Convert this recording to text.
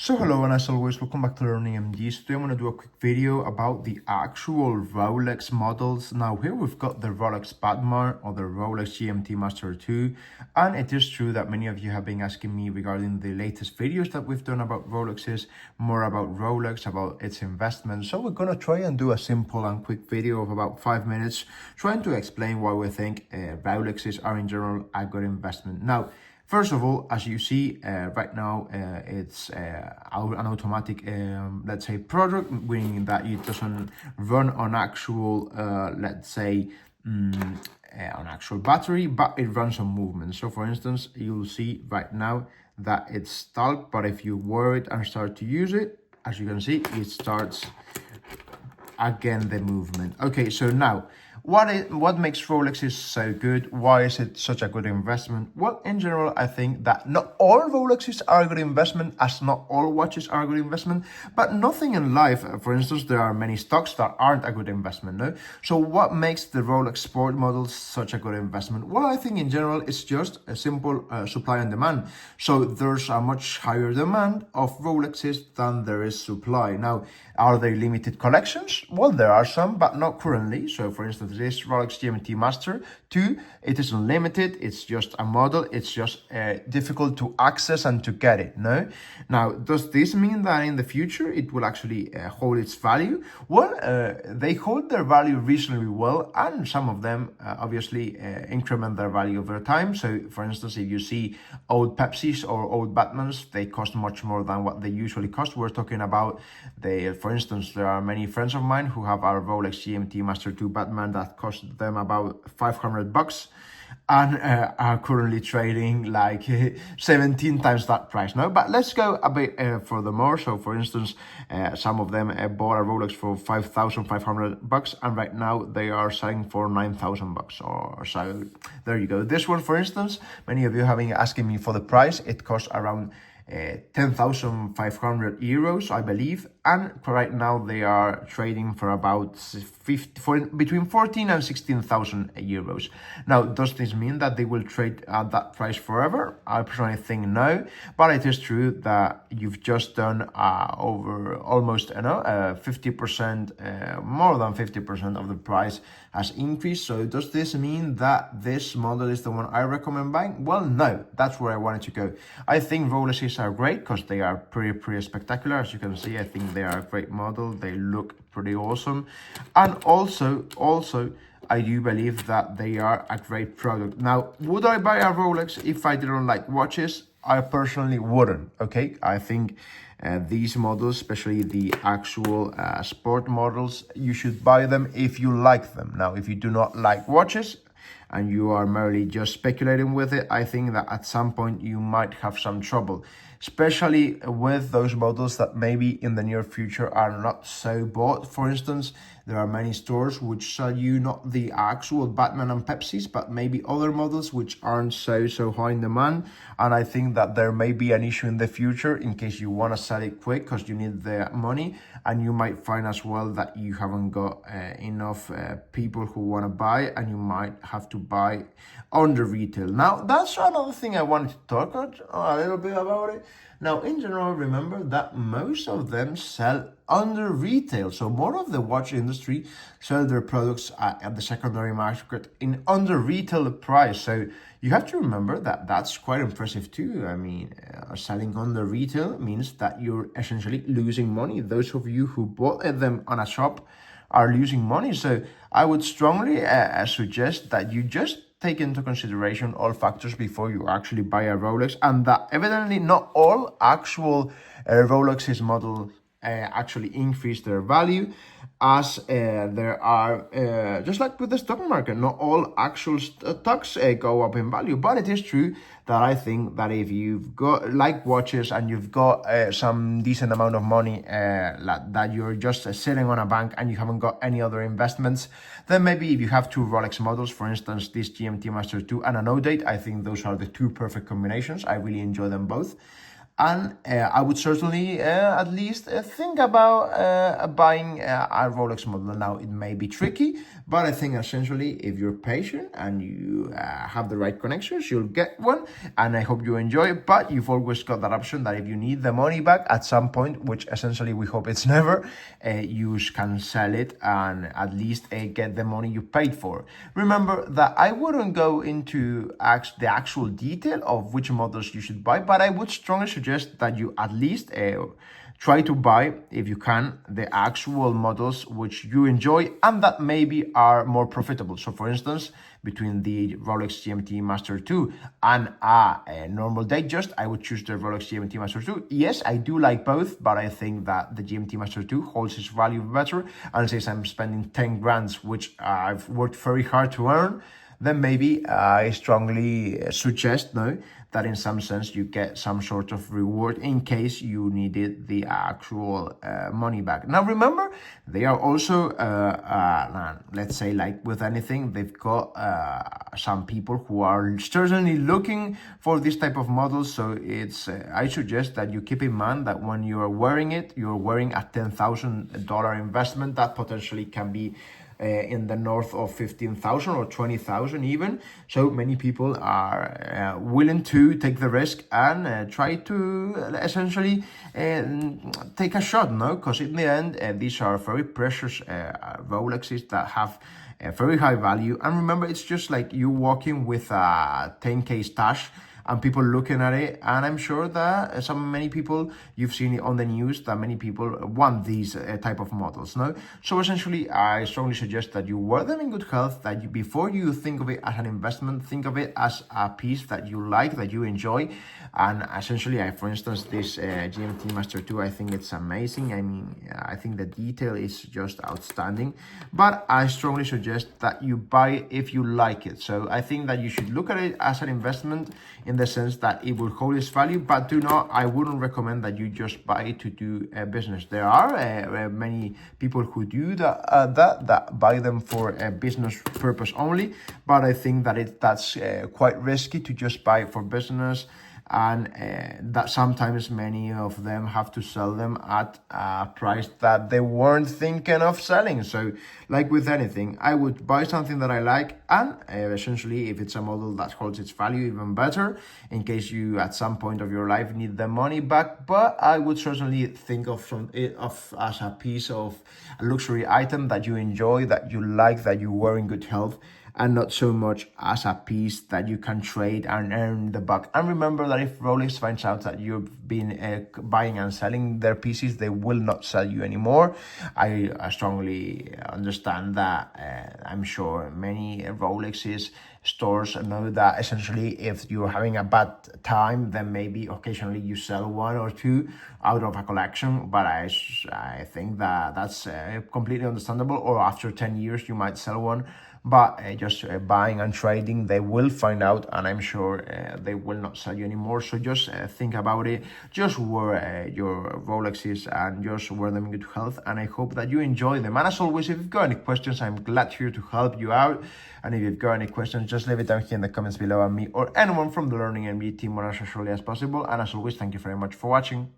So hello, and as always, welcome back to Learning MDs. Today I'm going to do a quick video about the actual Rolex models. Now here we've got the Rolex Batman or the Rolex GMT Master 2, and it is true that many of you have been asking me regarding the latest videos that we've done about Rolexes, more about Rolex, about its investment. So we're going to try and do a simple and quick video of about 5 minutes trying to explain why we think Rolexes are in general a good investment. Now, first of all, as you see right now, it's an automatic, let's say, product, meaning that it doesn't run on actual, let's say, on actual battery, but it runs on movement. So for instance, you'll see right now that it's stuck, but if you wear it and start to use it, as you can see, it starts again the movement. Okay, so now what makes Rolexes so good? Why is it such a good investment? Well, in general, I think that not all Rolexes are a good investment, as not all watches are a good investment, but nothing in life. For instance, there are many stocks that aren't a good investment, no? So what makes the Rolex sport models such a good investment? Well, I think in general, it's just a simple supply and demand. So there's a much higher demand of Rolexes than there is supply. Now, are they limited collections? Well, there are some, but not currently. So for instance, this Rolex GMT Master 2, it is unlimited. It's just a model. It's just difficult to access and to get it, no? Now, does this mean that in the future it will actually hold its value? Well, they hold their value reasonably well, and some of them obviously increment their value over time. So for instance, if you see old Pepsis or old Batmans, they cost much more than what they usually cost. We're talking about for instance, there are many friends of mine who have our Rolex GMT Master 2 Batman that cost them about $500 and are currently trading like 17 times that price now. But let's go a bit furthermore. So for instance, some of them bought a Rolex for $5,500 and right now they are selling for $9,000 or so. There you go. This one, for instance, many of you have been asking me for the price. It costs around 10,500 euros, I believe, and right now they are trading for about between 14 and 16,000 euros. Now, does this mean that they will trade at that price forever? I personally think no, but it is true that you've just done over almost 50%, more than 50% of the price has increased. So does this mean that this model is the one I recommend buying? Well, no, that's where I wanted to go. I think Rolexes are great because they are pretty spectacular. As you can see, I think they are a great model. They look pretty awesome, and also I do believe that they are a great product. Now, would I buy a Rolex if I didn't like watches? I personally wouldn't. Okay, I think these models, especially the actual sport models, you should buy them if you like them. Now, if you do not like watches and you are merely just speculating with it, I think that at some point you might have some trouble, especially with those models that maybe in the near future are not so bought. For instance, there are many stores which sell you not the actual Batman and Pepsis, but maybe other models which aren't so high in demand. And I think that there may be an issue in the future in case you want to sell it quick because you need the money, and you might find as well that you haven't got enough people who want to buy, and you might have to buy under retail. Now, that's another thing I wanted to talk a little bit about it. Now, in general, remember that most of them sell under retail. So more of the watch industry sell their products at the secondary market in under retail price. So you have to remember that that's quite impressive too. I mean, selling under retail means that you're essentially losing money. Those of you who bought them on a shop are losing money. So I would strongly suggest that you just take into consideration all factors before you actually buy a Rolex, and that evidently not all actual Rolexes model actually increase their value, as there are, just like with the stock market, not all actual stocks go up in value. But it is true that I think that if you've got like watches and you've got some decent amount of money that you're just sitting on a bank and you haven't got any other investments, then maybe if you have two Rolex models, for instance, this GMT Master 2 and a no date, I think those are the two perfect combinations. I really enjoy them both. And I would certainly at least think about buying a Rolex model. Now, it may be tricky, but I think essentially if you're patient and you have the right connections, you'll get one. And I hope you enjoy it. But you've always got that option that if you need the money back at some point, which essentially we hope it's never, you can sell it and at least get the money you paid for. Remember that I wouldn't go into the actual detail of which models you should buy, but I would strongly suggest that you at least try to buy, if you can, the actual models which you enjoy and that maybe are more profitable. So for instance, between the Rolex GMT Master 2 and a normal Datejust, I would choose the Rolex GMT Master 2. Yes, I do like both, but I think that the GMT Master 2 holds its value better. And since I'm spending 10 grand, which I've worked very hard to earn, then maybe I strongly suggest that in some sense you get some sort of reward in case you needed the actual money back. Now remember, they are also, let's say like with anything, they've got some people who are certainly looking for this type of models. So it's, I suggest that you keep in mind that when you are wearing it, you're wearing a $10,000 investment that potentially can be in the north of 15,000 or 20,000 even. So many people are willing to take the risk and try to essentially take a shot, no? Because in the end, these are very precious Rolexes that have a very high value. And remember, it's just like you walking with a 10K stash and people looking at it, and I'm sure that many people, you've seen it on the news, that many people want these type of models, no? So essentially, I strongly suggest that you wear them in good health, that you, before you think of it as an investment, think of it as a piece that you like, that you enjoy. And essentially, for instance, this GMT Master 2, I think it's amazing. I mean, I think the detail is just outstanding, but I strongly suggest that you buy it if you like it. So I think that you should look at it as an investment in the sense that it will hold its value, but I wouldn't recommend that you just buy it to do business. There are many people who do that buy them for a business purpose only, but I think that that's quite risky to just buy it for business, and that sometimes many of them have to sell them at a price that they weren't thinking of selling. So like with anything, I would buy something that I like, and essentially if it's a model that holds its value, even better, in case you at some point of your life need the money back. But I would certainly think of it as a piece of a luxury item that you enjoy, that you like, that you wear in good health, and not so much as a piece that you can trade and earn the buck. And remember that if Rolex finds out that you've been buying and selling their pieces, they will not sell you anymore. I strongly understand that. I'm sure many Rolexes stores know that essentially if you're having a bad time, then maybe occasionally you sell one or two out of a collection, but I think that that's completely understandable. Or after 10 years you might sell one, but just buying and trading, they will find out, and I'm sure they will not sell you anymore. So just think about it. Just wear your Rolexes and just wear them in good health, and I hope that you enjoy them. And as always, if you've got any questions, I'm glad here to help you out. And if you've got any questions, just leave it down here in the comments below, and me or anyone from the Learning MD team will answer as shortly as possible. And as always, thank you very much for watching.